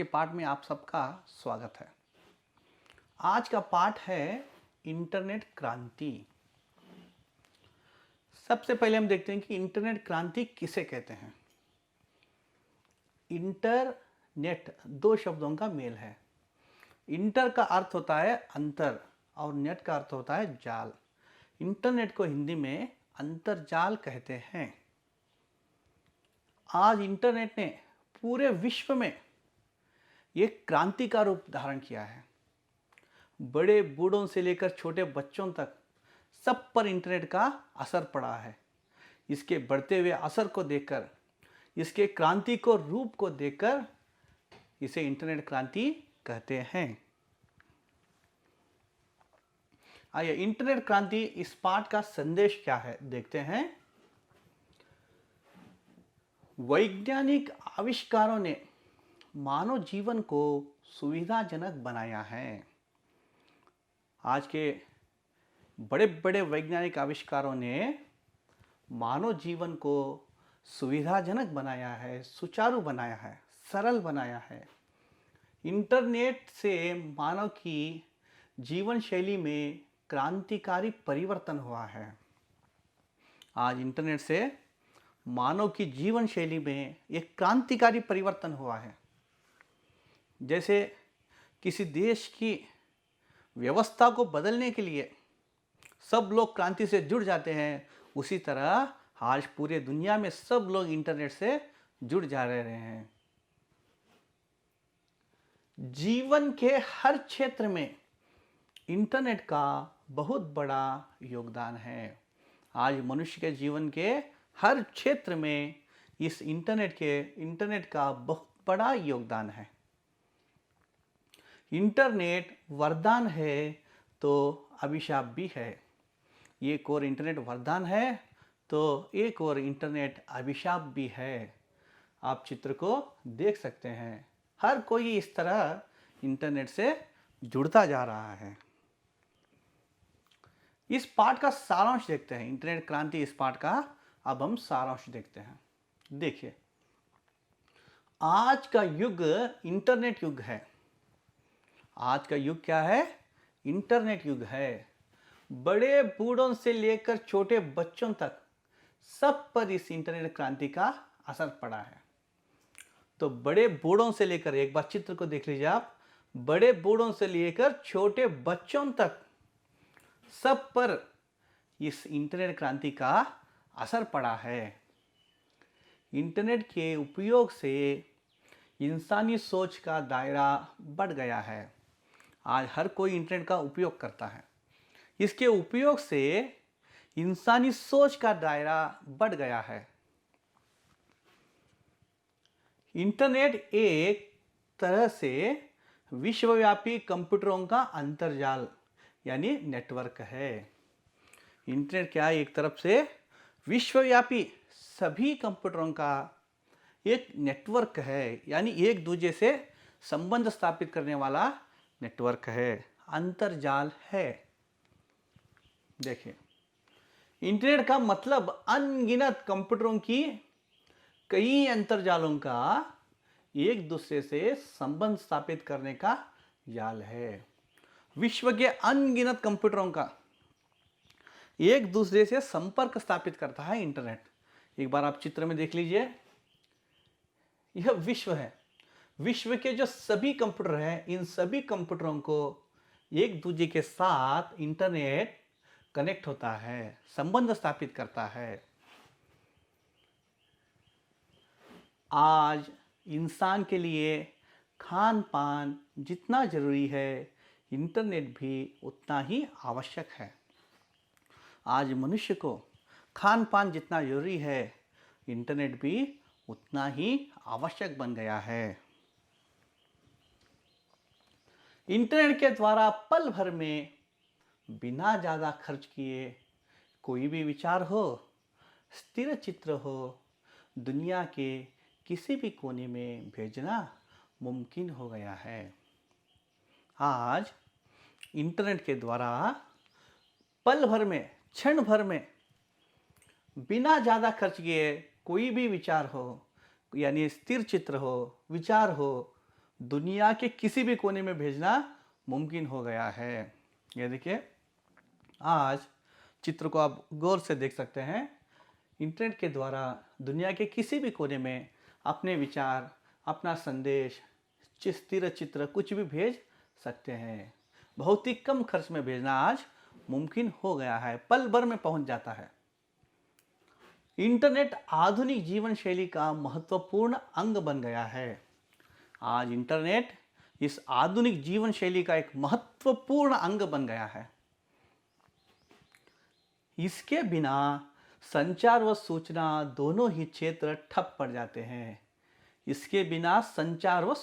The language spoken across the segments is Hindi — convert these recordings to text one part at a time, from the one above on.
के पाठ में आप सबका स्वागत है। आज का पाठ है इंटरनेट क्रांति। सबसे पहले हम देखते हैं कि इंटरनेट क्रांति किसे कहते हैं। इंटरनेट दो शब्दों का मेल है। इंटर का अर्थ होता है अंतर और नेट का अर्थ होता है जाल। इंटरनेट को हिंदी में अंतरजाल कहते हैं। आज इंटरनेट ने पूरे विश्व में एक क्रांति का रूप धारण किया है। बड़े बूढ़ों से लेकर छोटे बच्चों तक सब पर इंटरनेट का असर पड़ा है। इसके बढ़ते हुए असर को देखकर, इसके क्रांति को रूप को देखकर इसे इंटरनेट क्रांति कहते हैं। आइए, इंटरनेट क्रांति इस पाठ का संदेश क्या है देखते हैं। वैज्ञानिक आविष्कारों ने मानव जीवन को सुविधाजनक बनाया है। आज के बड़े बड़े वैज्ञानिक आविष्कारों ने मानव जीवन को सुविधाजनक बनाया है, सुचारू बनाया है, सरल बनाया है। इंटरनेट से मानव की जीवन शैली में क्रांतिकारी परिवर्तन हुआ है। आज इंटरनेट से मानव की जीवन शैली में एक क्रांतिकारी परिवर्तन हुआ है। जैसे किसी देश की व्यवस्था को बदलने के लिए सब लोग क्रांति से जुड़ जाते हैं, उसी तरह आज पूरे दुनिया में सब लोग इंटरनेट से जुड़ जा रहे हैं। जीवन के हर क्षेत्र में इंटरनेट का बहुत बड़ा योगदान है। आज मनुष्य के जीवन के हर क्षेत्र में इस इंटरनेट का बहुत बड़ा योगदान है। इंटरनेट वरदान है तो अभिशाप भी है। एक और इंटरनेट वरदान है तो एक और इंटरनेट अभिशाप भी है। आप चित्र को देख सकते हैं। हर कोई इस तरह इंटरनेट से जुड़ता जा रहा है। इस पाठ का सारांश देखते हैं। इंटरनेट क्रांति इस पाठ का अब हम सारांश देखते हैं। देखिए, आज का युग इंटरनेट युग है। आज का युग क्या है? इंटरनेट युग है। बड़े बूढ़ों से लेकर छोटे बच्चों तक सब पर इस इंटरनेट क्रांति का असर पड़ा है। तो बड़े बूढ़ों से लेकर, एक बार चित्र को देख लीजिए आप, बड़े बूढ़ों से लेकर छोटे बच्चों तक सब पर इस इंटरनेट क्रांति का असर पड़ा है। इंटरनेट के उपयोग से इंसानी सोच का दायरा बढ़ गया है। आज हर कोई इंटरनेट का उपयोग करता है। इसके उपयोग से इंसानी सोच का दायरा बढ़ गया है। इंटरनेट एक तरह से विश्वव्यापी कंप्यूटरों का अंतर्जाल यानी नेटवर्क है। इंटरनेट क्या है? एक तरफ से विश्वव्यापी सभी कंप्यूटरों का एक नेटवर्क है, यानी एक दूसरे से संबंध स्थापित करने वाला नेटवर्क है, अंतर्जाल है। देखिए, इंटरनेट का मतलब अनगिनत कंप्यूटरों की कई अंतर्जालों का एक दूसरे से संबंध स्थापित करने का जाल है। विश्व के अनगिनत कंप्यूटरों का एक दूसरे से संपर्क स्थापित करता है इंटरनेट। एक बार आप चित्र में देख लीजिए, यह विश्व है। विश्व के जो सभी कंप्यूटर हैं, इन सभी कंप्यूटरों को एक दूसरे के साथ इंटरनेट कनेक्ट होता है, संबंध स्थापित करता है। आज इंसान के लिए खान पान जितना जरूरी है, इंटरनेट भी उतना ही आवश्यक है। आज मनुष्य को खान पान जितना जरूरी है, इंटरनेट भी उतना ही आवश्यक बन गया है। इंटरनेट के द्वारा पल भर में बिना ज़्यादा खर्च किए कोई भी विचार हो, स्थिर चित्र हो, दुनिया के किसी भी कोने में भेजना मुमकिन हो गया है। आज इंटरनेट के द्वारा पल भर में, क्षण भर में बिना ज़्यादा खर्च किए कोई भी विचार हो, यानी स्थिर चित्र हो, विचार हो, दुनिया के किसी भी कोने में भेजना मुमकिन हो गया है। ये देखिए, आज चित्र को आप गौर से देख सकते हैं। इंटरनेट के द्वारा दुनिया के किसी भी कोने में अपने विचार, अपना संदेश, स्थिर चित्र कुछ भी भेज सकते हैं। बहुत ही कम खर्च में भेजना आज मुमकिन हो गया है, पल भर में पहुंच जाता है। इंटरनेट आधुनिक जीवन शैली का महत्वपूर्ण अंग बन गया है। आज इंटरनेट इस आधुनिक जीवन शैली का एक महत्वपूर्ण अंग बन गया है। इसके बिना संचार व सूचना दोनों ही क्षेत्र ठप पड़ जाते हैं। इसके बिना संचार व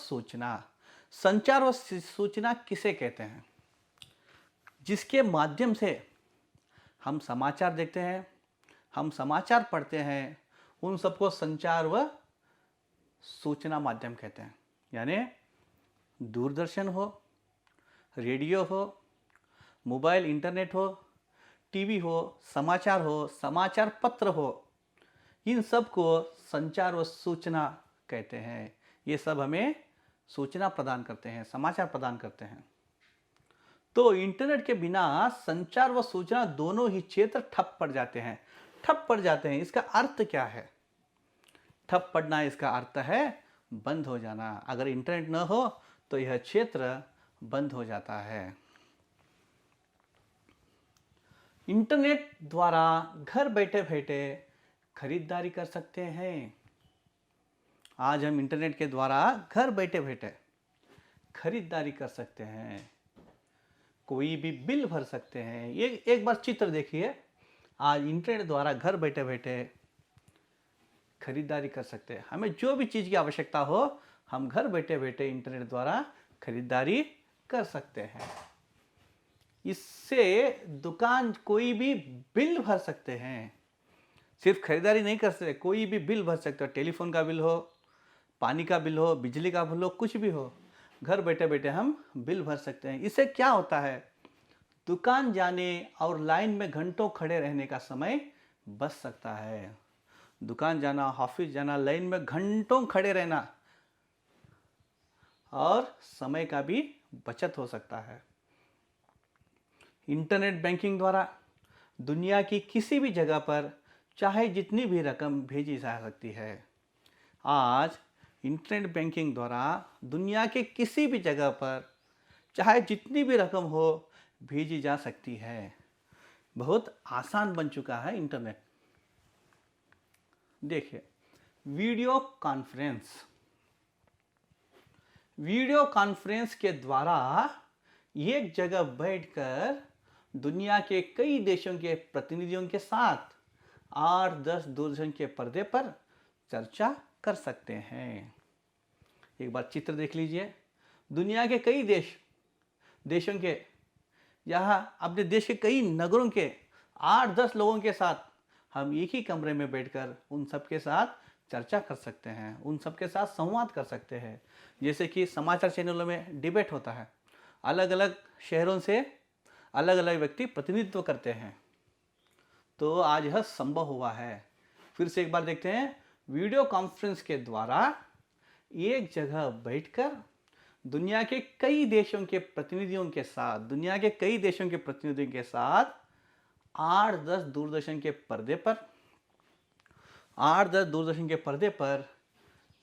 सूचना किसे कहते हैं? जिसके माध्यम से हम समाचार देखते हैं, हम समाचार पढ़ते हैं, उन सबको संचार व सूचना माध्यम कहते हैं। यानी दूरदर्शन हो, रेडियो हो, मोबाइल इंटरनेट हो, टीवी हो, समाचार पत्र हो, इन सब को संचार व सूचना कहते हैं। ये सब हमें सूचना प्रदान करते हैं, समाचार प्रदान करते हैं। तो इंटरनेट के बिना संचार व सूचना दोनों ही क्षेत्र ठप पड़ जाते हैं। ठप पड़ जाते हैं, इसका अर्थ क्या है? ठप पड़ना इसका अर्थ है बंद हो जाना। अगर इंटरनेट न हो तो यह क्षेत्र बंद हो जाता है। इंटरनेट द्वारा घर बैठे बैठे खरीदारी कर सकते हैं। आज हम इंटरनेट के द्वारा घर बैठे बैठे खरीदारी कर सकते हैं, कोई भी बिल भर सकते हैं। ये एक बार चित्र देखिए, आज इंटरनेट द्वारा घर बैठे बैठे खरीदारी कर सकते हैं। हमें जो भी चीज़ की आवश्यकता हो, हम घर बैठे बैठे इंटरनेट द्वारा खरीदारी कर सकते हैं। इससे दुकान कोई भी बिल भर सकते हैं। सिर्फ खरीदारी नहीं कर सकते, कोई भी बिल भर सकते हो। टेलीफोन का बिल हो, पानी का बिल हो, बिजली का बिल हो, कुछ भी हो, घर बैठे बैठे हम बिल भर सकते हैं। इससे क्या होता है? दुकान जाने और लाइन में घंटों खड़े रहने का समय बच सकता है। दुकान जाना, ऑफिस जाना, लाइन में घंटों खड़े रहना और समय का भी बचत हो सकता है। इंटरनेट बैंकिंग द्वारा दुनिया की किसी भी जगह पर चाहे जितनी भी रकम भेजी जा सकती है। आज इंटरनेट बैंकिंग द्वारा दुनिया के किसी भी जगह पर चाहे जितनी भी रकम हो भेजी जा सकती है। बहुत आसान बन चुका है इंटरनेट। देखिए, वीडियो कॉन्फ्रेंस के द्वारा एक जगह बैठकर दुनिया के कई देशों के प्रतिनिधियों के साथ 8-10 दूरदर्शन के पर्दे पर चर्चा कर सकते हैं। एक बार चित्र देख लीजिए। दुनिया के कई देशों के, यहाँ अपने देश के कई नगरों के 8-10 लोगों के साथ हम एक ही कमरे में बैठकर उन सब के साथ चर्चा कर सकते हैं, उन सब के साथ संवाद कर सकते हैं। जैसे कि समाचार चैनलों में डिबेट होता है, अलग अलग शहरों से अलग अलग व्यक्ति प्रतिनिधित्व करते हैं। तो आज यह संभव हुआ है। फिर से एक बार देखते हैं। वीडियो कॉन्फ्रेंस के द्वारा एक जगह बैठकर दुनिया के कई देशों के प्रतिनिधियों के साथ 8-10 दूरदर्शन के पर्दे पर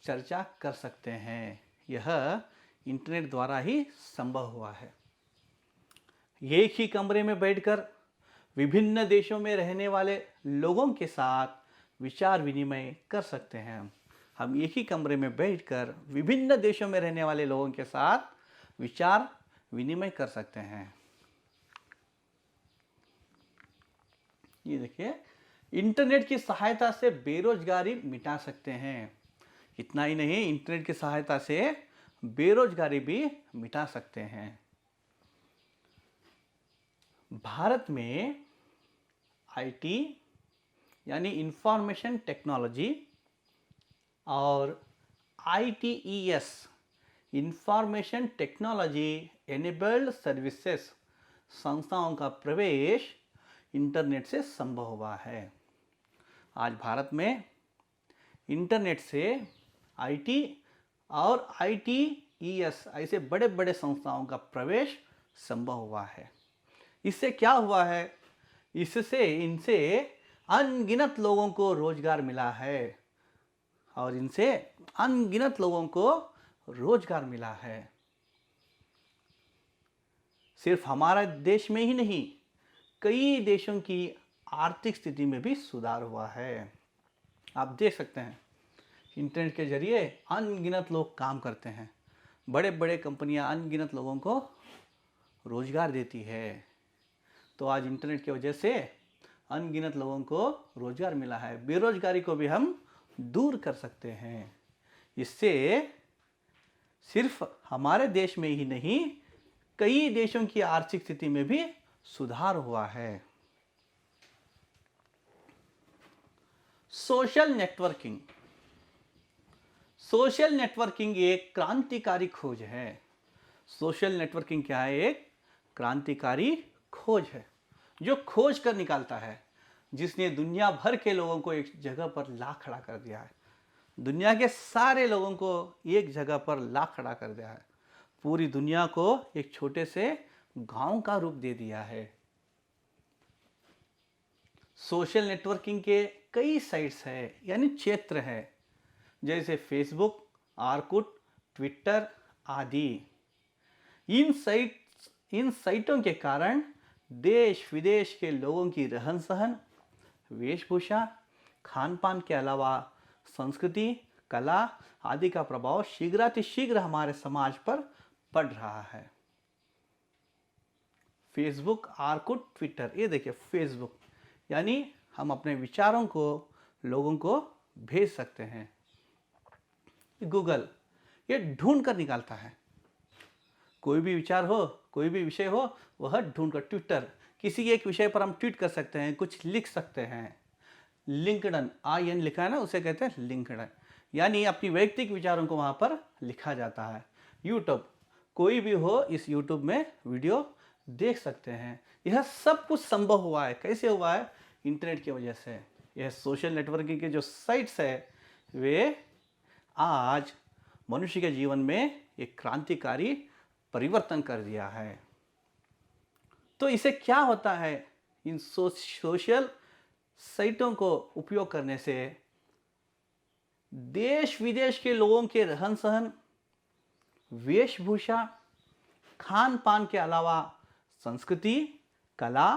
चर्चा कर सकते हैं। यह इंटरनेट द्वारा ही संभव हुआ है। एक ही कमरे में बैठकर विभिन्न देशों में रहने वाले लोगों के साथ विचार विनिमय कर सकते हैं। हम एक ही कमरे में बैठकर विभिन्न देशों में रहने वाले लोगों के साथ विचार विनिमय कर सकते हैं। ये देखिए, इंटरनेट की सहायता से बेरोजगारी मिटा सकते हैं। इतना ही नहीं, इंटरनेट की सहायता से बेरोजगारी भी मिटा सकते हैं। भारत में आईटी यानी इंफॉर्मेशन टेक्नोलॉजी और ITES information technology enabled services संस्थाओं का प्रवेश इंटरनेट से संभव हुआ है। आज भारत में इंटरनेट से IT और ITES IAS ऐसे बड़े बड़े संस्थाओं का प्रवेश संभव हुआ है। इससे क्या हुआ है? इससे इनसे अनगिनत लोगों को रोजगार मिला है और इनसे अनगिनत लोगों को रोजगार मिला है। सिर्फ हमारा देश में ही नहीं, कई देशों की आर्थिक स्थिति में भी सुधार हुआ है। आप देख सकते हैं इंटरनेट के जरिए अनगिनत लोग काम करते हैं। बड़े बड़े कंपनियां अनगिनत लोगों को रोजगार देती है। तो आज इंटरनेट की वजह से अनगिनत लोगों को रोजगार मिला है। बेरोजगारी को भी हम दूर कर सकते हैं। इससे सिर्फ हमारे देश में ही नहीं, कई देशों की आर्थिक स्थिति में भी सुधार हुआ है। Social networking. सोशल नेटवर्किंग एक क्रांतिकारी खोज है। सोशल नेटवर्किंग क्या है? एक क्रांतिकारी खोज है जो खोज कर निकालता है, जिसने दुनिया भर के लोगों को एक जगह पर ला खड़ा कर दिया है। दुनिया के सारे लोगों को एक जगह पर ला खड़ा कर दिया है। पूरी दुनिया को एक छोटे से गांव का रूप दे दिया है। सोशल नेटवर्किंग के कई साइट्स है, यानी क्षेत्र है, जैसे फेसबुक, आर्कुट, ट्विटर आदि। इन साइटों के कारण देश विदेश के लोगों की रहन सहन, वेशभूषा, खान पान के अलावा संस्कृति, कला आदि का प्रभाव शीघ्रातिशीघ्र हमारे समाज पर पड़ रहा है। फेसबुक, आर्कुट, ट्विटर, ये देखिए फेसबुक, यानी हम अपने विचारों को लोगों को भेज सकते हैं। गूगल ये ढूंढ कर निकालता है, कोई भी विचार हो, कोई भी विषय हो, वह ढूंढ कर। ट्विटर, किसी एक विषय पर हम ट्वीट कर सकते हैं, कुछ लिख सकते हैं। लिंक्डइन, IN लिखा है ना, उसे कहते हैं लिंक्डइन, यानी अपनी वैयक्तिक विचारों को वहाँ पर लिखा जाता है। यूट्यूब, कोई भी हो इस यूट्यूब में वीडियो देख सकते हैं। यह सब कुछ संभव हुआ है। कैसे हुआ है? इंटरनेट की वजह से। यह सोशल नेटवर्किंग के जो साइट्स है वे आज मनुष्य के जीवन में एक क्रांतिकारी परिवर्तन कर दिया है। तो इसे क्या होता है? इन सोशल साइटों को उपयोग करने से देश विदेश के लोगों के रहन सहन, वेशभूषा, खान पान के अलावा संस्कृति, कला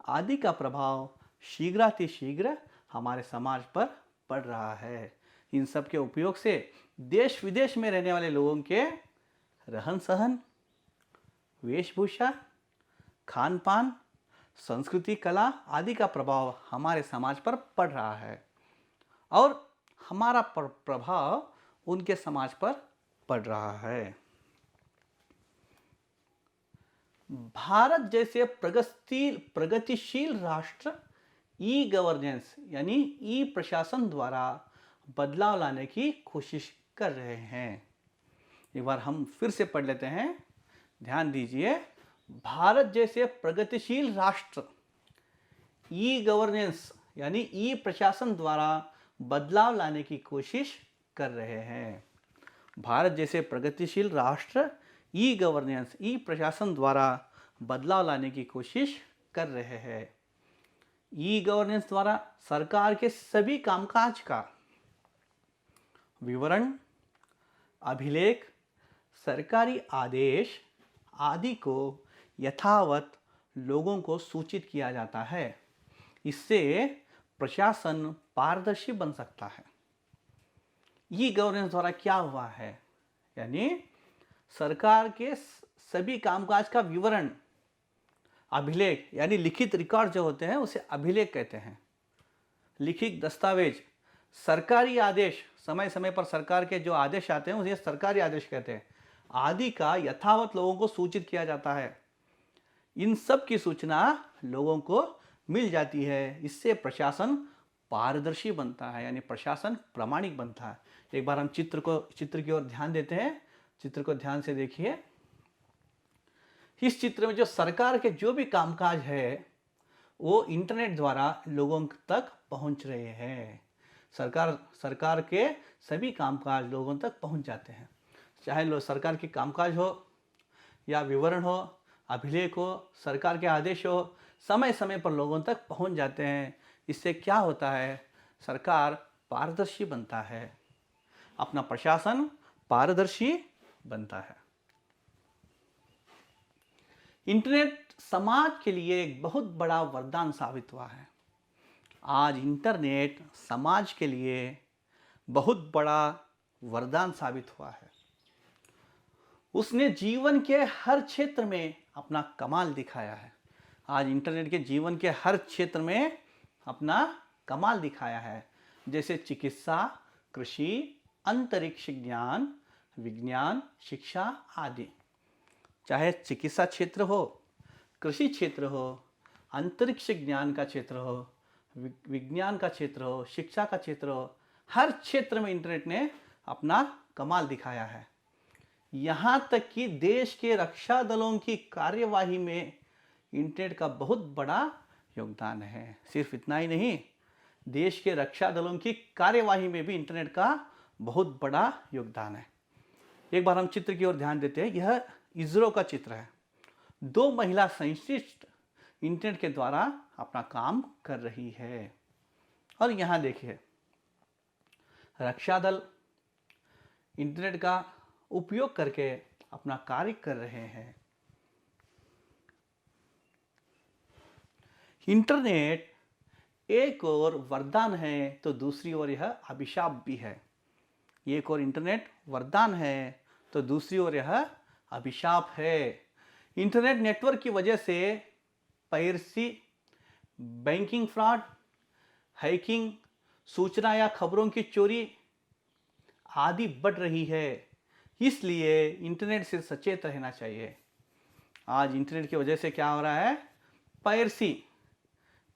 आदि का प्रभाव शीघ्रातिशीघ्र हमारे समाज पर पड़ रहा है। इन सब के उपयोग से देश विदेश में रहने वाले लोगों के रहन सहन, वेशभूषा, खान पान, संस्कृति, कला आदि का प्रभाव हमारे समाज पर पड़ रहा है और हमारा प्रभाव उनके समाज पर पड़ रहा है। भारत जैसे प्रगतिशील राष्ट्र ई गवर्नेंस यानी ई प्रशासन द्वारा बदलाव लाने की कोशिश कर रहे हैं। एक बार हम फिर से पढ़ लेते हैं, ध्यान दीजिए। भारत जैसे प्रगतिशील राष्ट्र ई गवर्नेंस यानी ई प्रशासन द्वारा बदलाव लाने की कोशिश कर रहे हैं। भारत जैसे प्रगतिशील राष्ट्र ई गवर्नेंस, ई प्रशासन द्वारा बदलाव लाने की कोशिश कर रहे हैं। ई गवर्नेंस द्वारा सरकार के सभी कामकाज का विवरण, अभिलेख, सरकारी आदेश आदि को यथावत लोगों को सूचित किया जाता है। इससे प्रशासन पारदर्शी बन सकता है। ई गवर्नेंस द्वारा क्या हुआ है? यानी सरकार के सभी कामकाज का विवरण, अभिलेख यानी लिखित रिकॉर्ड जो होते हैं उसे अभिलेख कहते हैं। लिखित दस्तावेज, सरकारी आदेश, समय समय पर सरकार के जो आदेश आते हैं उसे सरकारी आदेश कहते हैं, आदि का यथावत लोगों को सूचित किया जाता है। इन सब की सूचना लोगों को मिल जाती है। इससे प्रशासन पारदर्शी बनता है, यानी प्रशासन प्रामाणिक बनता है। एक बार हम चित्र की ओर ध्यान देते हैं। चित्र को ध्यान से देखिए। इस चित्र में जो सरकार के जो भी कामकाज है वो इंटरनेट द्वारा लोगों तक पहुंच रहे हैं। सरकार के सभी कामकाज लोगों तक पहुंच जाते हैं। चाहे लो सरकार की कामकाज हो या विवरण हो, अभिलेख हो, सरकार के आदेश हो, समय समय पर लोगों तक पहुंच जाते हैं। इससे क्या होता है, सरकार पारदर्शी बनता है, अपना प्रशासन पारदर्शी बनता है। इंटरनेट समाज के लिए एक बहुत बड़ा वरदान साबित हुआ है। आज इंटरनेट समाज के लिए बहुत बड़ा वरदान साबित हुआ है। उसने जीवन के हर क्षेत्र में अपना कमाल दिखाया है। आज इंटरनेट के जीवन के हर क्षेत्र में अपना कमाल दिखाया है, जैसे चिकित्सा, कृषि, अंतरिक्ष ज्ञान, विज्ञान, शिक्षा आदि। चाहे चिकित्सा क्षेत्र हो, कृषि क्षेत्र हो, अंतरिक्ष ज्ञान का क्षेत्र हो, विज्ञान का क्षेत्र हो, शिक्षा का क्षेत्र हो, हर क्षेत्र में इंटरनेट ने अपना कमाल दिखाया है। यहाँ तक कि देश के रक्षा दलों की कार्यवाही में इंटरनेट का बहुत बड़ा योगदान है। सिर्फ इतना ही नहीं, देश के रक्षा दलों की कार्यवाही में भी इंटरनेट का बहुत बड़ा योगदान है। एक बार हम चित्र की ओर ध्यान देते हैं। यह इसरो का चित्र है। 2 महिला साइंटिस्ट इंटरनेट के द्वारा अपना काम कर रही है। और यहाँ देखिए, रक्षा दल इंटरनेट का उपयोग करके अपना कार्य कर रहे हैं। इंटरनेट एक और वरदान है तो दूसरी ओर यह अभिशाप भी है। एक और इंटरनेट वरदान है तो दूसरी ओर यह अभिशाप है। इंटरनेट नेटवर्क की वजह से पायरेसी, बैंकिंग फ्रॉड, हैकिंग, सूचना या खबरों की चोरी आदि बढ़ रही है। इसलिए इंटरनेट से सचेत रहना चाहिए। आज इंटरनेट की वजह से क्या हो रहा है, पायरेसी।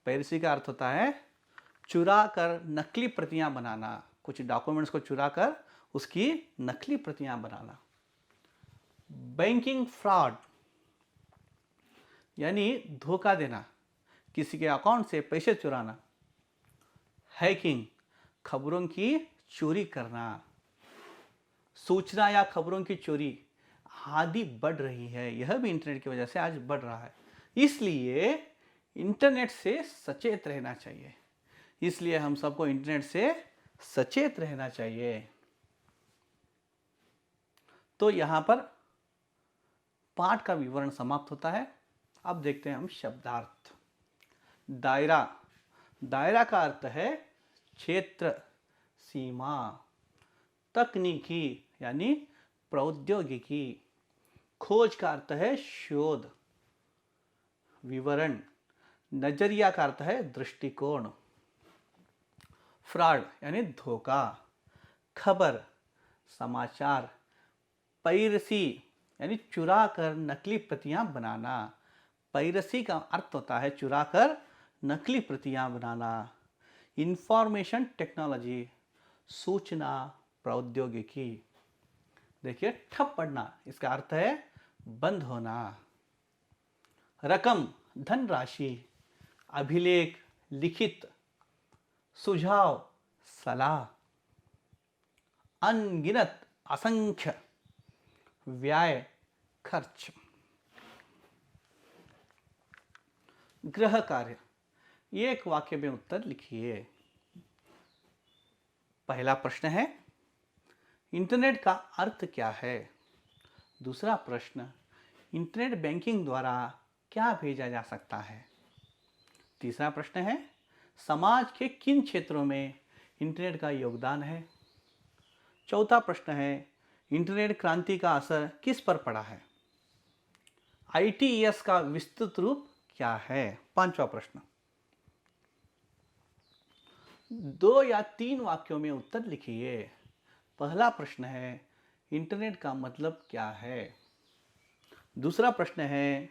पायरेसी का अर्थ होता है चुरा कर नकली प्रतियां बनाना, कुछ डॉक्यूमेंट्स को चुरा कर उसकी नकली प्रतियां बनाना। बैंकिंग फ्रॉड यानी धोखा देना, किसी के अकाउंट से पैसे चुराना। हैकिंग, खबरों की चोरी करना। सूचना या खबरों की चोरी आदि बढ़ रही है। यह भी इंटरनेट की वजह से आज बढ़ रहा है। इसलिए इंटरनेट से सचेत रहना चाहिए। इसलिए हम सबको इंटरनेट से सचेत रहना चाहिए। तो यहां पर पाठ का विवरण समाप्त होता है। अब देखते हैं हम शब्दार्थ। दायरा। दायरा का अर्थ है क्षेत्र, सीमा। तकनीकी यानी प्रौद्योगिकी। खोज का अर्थ है शोध। विवरण। नजरिया का अर्थ है दृष्टिकोण। फ्रॉड यानी धोखा। खबर, समाचार। पायरेसी यानी चुरा कर नकली प्रतियां बनाना। पायरेसी का अर्थ होता है चुरा कर नकली प्रतियां बनाना। इंफॉर्मेशन टेक्नोलॉजी, सूचना प्रौद्योगिकी। देखिए, ठप पड़ना, इसका अर्थ है बंद होना। रकम, धनराशि। अभिलेख, लिखित। सुझाव, सलाह। अनगिनत, असंख्य। व्यय, खर्च। गृह कार्य। एक वाक्य में उत्तर लिखिए। पहला प्रश्न है, इंटरनेट का अर्थ क्या है? दूसरा प्रश्न, इंटरनेट बैंकिंग द्वारा क्या भेजा जा सकता है? तीसरा प्रश्न है, समाज के किन क्षेत्रों में इंटरनेट का योगदान है? चौथा प्रश्न है, इंटरनेट क्रांति का असर किस पर पड़ा है? ITES का विस्तृत रूप क्या है? पांचवा प्रश्न, 2 या 3 वाक्यों में उत्तर लिखिए। पहला प्रश्न है, इंटरनेट का मतलब क्या है? दूसरा प्रश्न है,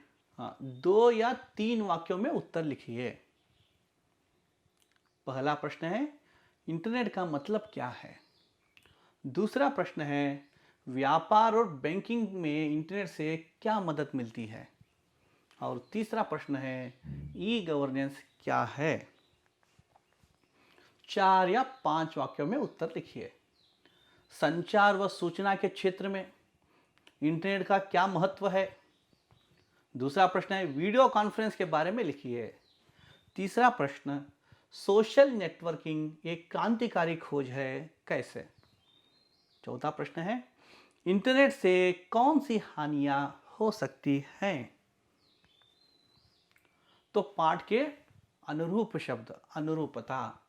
2 या 3 वाक्यों में उत्तर लिखिए। पहला प्रश्न है, इंटरनेट का मतलब क्या है? दूसरा प्रश्न है, व्यापार और बैंकिंग में इंटरनेट से क्या मदद मिलती है? और तीसरा प्रश्न है, ई-गवर्नेंस क्या है? 4 या 5 वाक्यों में उत्तर लिखिए। संचार व सूचना के क्षेत्र में इंटरनेट का क्या महत्व है। दूसरा प्रश्न है वीडियो कॉन्फ्रेंस के बारे में लिखिए। तीसरा प्रश्न, सोशल नेटवर्किंग एक क्रांतिकारी खोज है, कैसे। चौथा प्रश्न है इंटरनेट से कौन सी हानियां हो सकती हैं। तो पाठ के अनुरूप शब्द, अनुरूपता,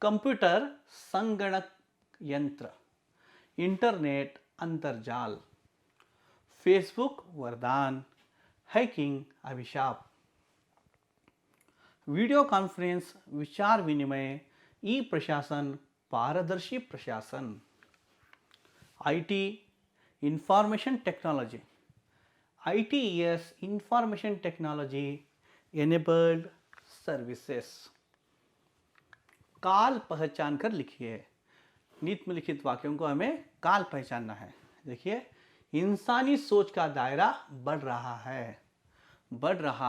कंप्यूटर संगणक यंत्र, इंटरनेट अंतर्जाल, फेसबुक वरदान, हैकिंग अभिशाप, वीडियो कॉन्फ्रेंस विचार विनिमय, ई प्रशासन पारदर्शी प्रशासन, IT information technology, ITES information technology enabled services. काल पहचान कर लिखिए। निम्नलिखित वाक्यों को हमें काल पहचानना है। देखिए, इंसानी सोच का दायरा बढ़ रहा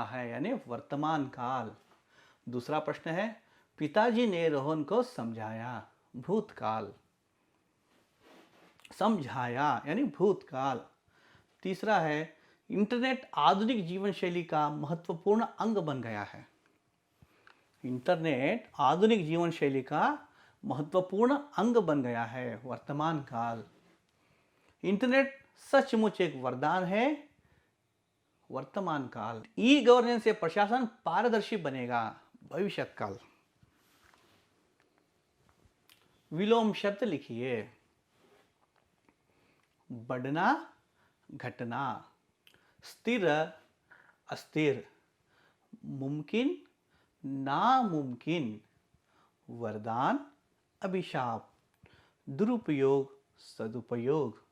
है यानी वर्तमान काल। दूसरा प्रश्न है पिताजी ने रोहन को समझाया, भूतकाल, समझाया यानी भूतकाल। तीसरा है इंटरनेट आधुनिक जीवन शैली का महत्वपूर्ण अंग बन गया है। इंटरनेट आधुनिक जीवन शैली का महत्वपूर्ण अंग बन गया है, वर्तमान काल। इंटरनेट सचमुच एक वरदान है, वर्तमान काल। ई गवर्नेंस से प्रशासन पारदर्शी बनेगा, भविष्य काल। विलोम शब्द लिखिए। बढ़ना, घटना, स्थिर, अस्थिर, मुमकिन, नामुमकिन, वरदान, अभिशाप, दुरुपयोग, सदुपयोग,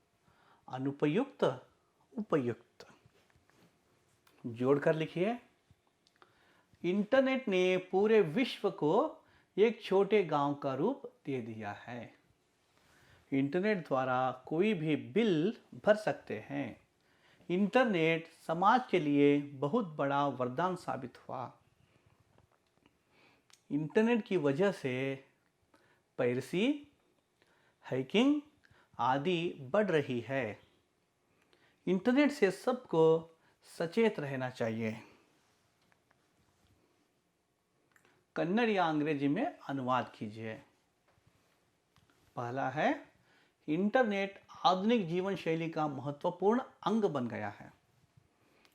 अनुपयुक्त, उपयुक्त। जोड़कर लिखिए। इंटरनेट ने पूरे विश्व को एक छोटे गांव का रूप दे दिया है। इंटरनेट द्वारा कोई भी बिल भर सकते हैं। इंटरनेट समाज के लिए बहुत बड़ा वरदान साबित हुआ। इंटरनेट की वजह से पायरेसी, हैकिंग आदि बढ़ रही है। इंटरनेट से सबको सचेत रहना चाहिए। कन्नड़ या अंग्रेजी में अनुवाद कीजिए। पहला है इंटरनेट आधुनिक जीवन शैली का महत्वपूर्ण अंग बन गया है।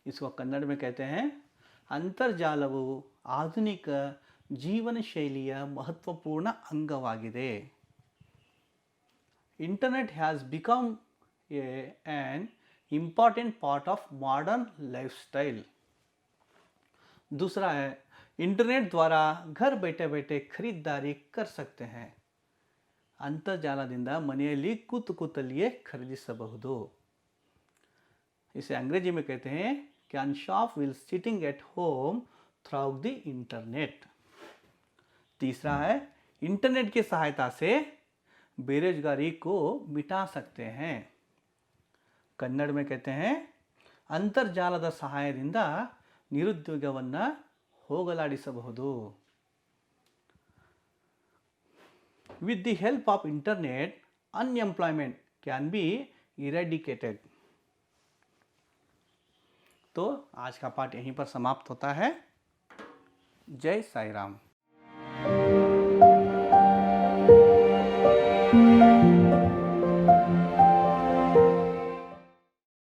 इसको कन्नड़ में कहते हैं ಅಂತರ್ಜಾಲವು ಆಧುನಿಕ ಜೀವನ ಶೈಲಿಯ महत्वपूर्ण अंगवाಗಿದೆ। Internet has become an important part of modern lifestyle। दूसरा है इंटरनेट द्वारा घर बैठे बैठे खरीदारी कर सकते हैं। ಅಂತರ್ಜಾಲದಿಂದ ಮನೆಯಲ್ಲಿ ಕೂತಲ್ಲಿಯೇ ಖರೀದಿಸಬಹುದು। इसे अंग्रेजी में कहते हैं can shop will sitting at home through the internet. तीसरा है इंटरनेट की सहायता से बेरोजगारी को मिटा सकते हैं। कन्नड़ में कहते हैं ಅಂತರ್ಜಾಲದ ಸಹಾಯದಿಂದ ನಿರುದ್ಯೋಗವನ್ನು ಹೋಗಲಾಡಿಸಬಹುದು। With the help of internet, unemployment can be eradicated। तो आज का पाठ यहीं पर समाप्त होता है। जय साई राम।